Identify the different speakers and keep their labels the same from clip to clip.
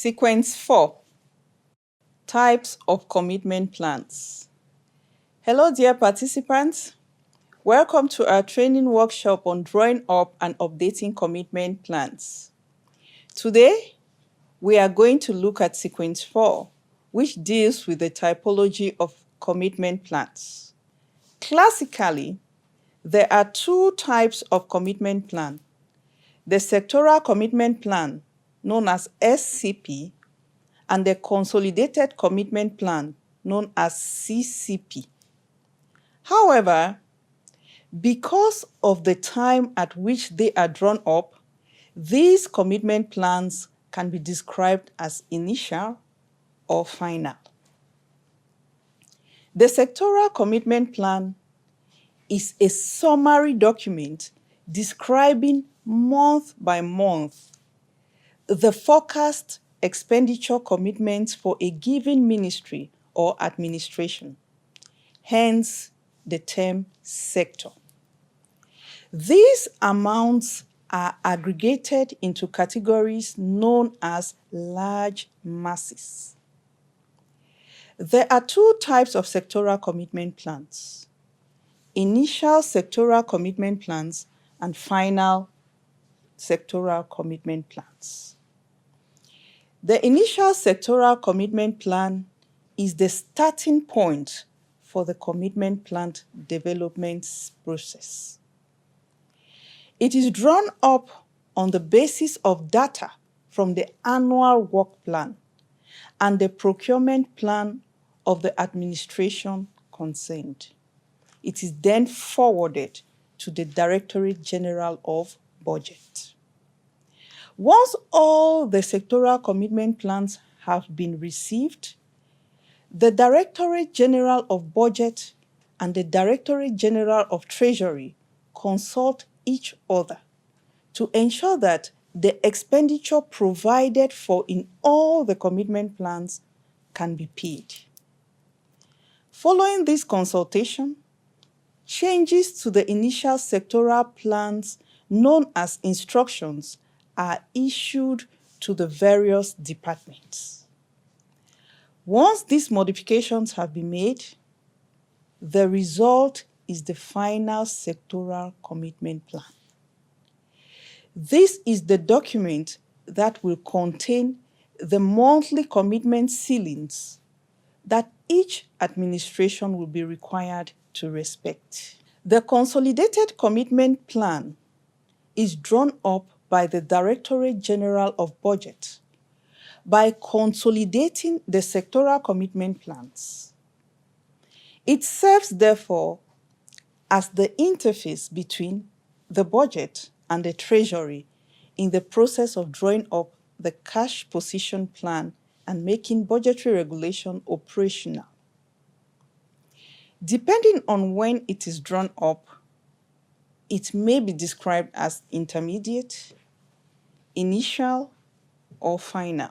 Speaker 1: Sequence 4. Types of commitment plans. Hello dear participants. Welcome to our training workshop on drawing up and updating commitment plans. Today, we are going to look at sequence 4, which deals with the typology of commitment plans. Classically, there are two types of commitment plan. The sectoral commitment plan, known as SCP, and the Consolidated Commitment Plan, known as CCP. However, because of the time at which they are drawn up, these commitment plans can be described as initial or final. The sectoral commitment plan is a summary document describing month by month the forecast expenditure commitments for a given ministry or administration, hence the term sector. These amounts are aggregated into categories known as large masses. There are two types of sectoral commitment plans: initial sectoral commitment plans and final sectoral commitment plans. The initial sectoral commitment plan is the starting point for the commitment plan development process. It is drawn up on the basis of data from the annual work plan and the procurement plan of the administration concerned. It is then forwarded to the Directorate General of Budget. Once all the sectoral commitment plans have been received, the Directorate General of Budget and the Directorate General of Treasury consult each other to ensure that the expenditure provided for in all the commitment plans can be paid. Following this consultation, changes to the initial sectoral plans, known as instructions, are issued to the various departments. Once these modifications have been made, the result is the final sectoral commitment plan. This is the document that will contain the monthly commitment ceilings that each administration will be required to respect. The Consolidated Commitment Plan is drawn up by the Directorate General of Budget by consolidating the sectoral commitment plans. It serves, therefore, as the interface between the budget and the Treasury in the process of drawing up the cash position plan and making budgetary regulation operational. Depending on when it is drawn up, it may be described as intermediate, initial, or final.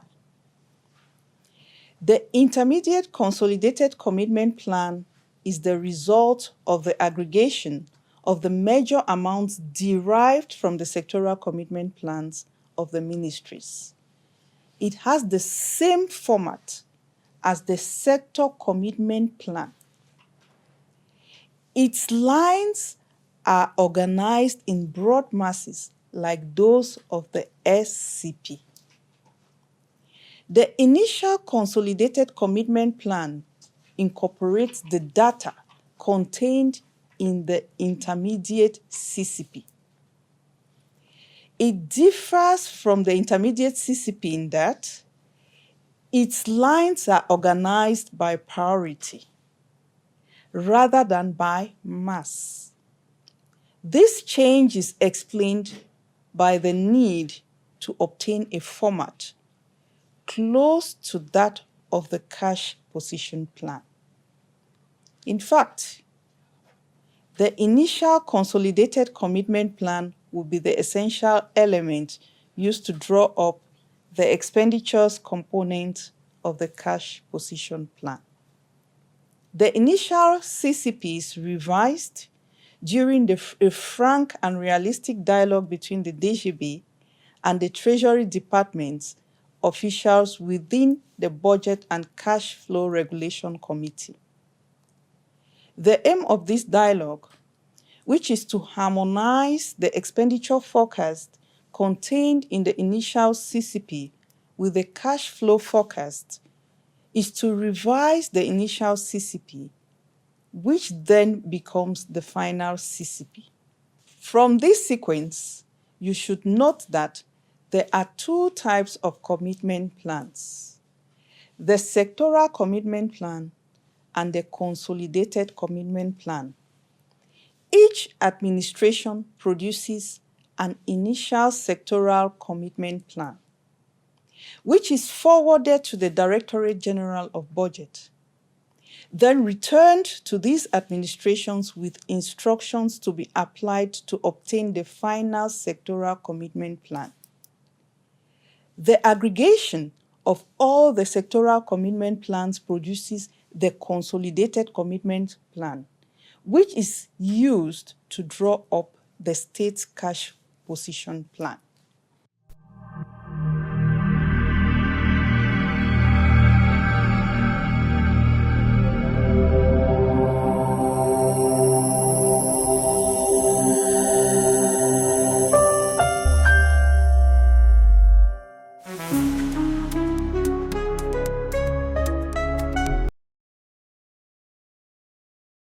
Speaker 1: The intermediate consolidated commitment plan is the result of the aggregation of the major amounts derived from the sectoral commitment plans of the ministries. It has the same format as the sector commitment plan. Its lines are organized in broad masses like those of the SCP. The initial consolidated commitment plan incorporates the data contained in the intermediate CCP. It differs from the intermediate CCP in that its lines are organized by priority rather than by mass. This change is explained by the need to obtain a format close to that of the cash position plan. In fact, the initial consolidated commitment plan will be the essential element used to draw up the expenditures component of the cash position plan. The initial CCP is revised during a frank and realistic dialogue between the DGB and the Treasury departments officials within the Budget and Cash Flow Regulation Committee. The aim of this dialogue, which is to harmonize the expenditure forecast contained in the initial CCP with the cash flow forecast, is to revise the initial CCP, which then becomes the final CCP. From this sequence, you should note that there are two types of commitment plans: the sectoral commitment plan and the consolidated commitment plan. Each administration produces an initial sectoral commitment plan, which is forwarded to the Directorate General of Budget, then returned to these administrations with instructions to be applied to obtain the final sectoral commitment plan. The aggregation of all the sectoral commitment plans produces the consolidated commitment plan, which is used to draw up the state's cash position plan.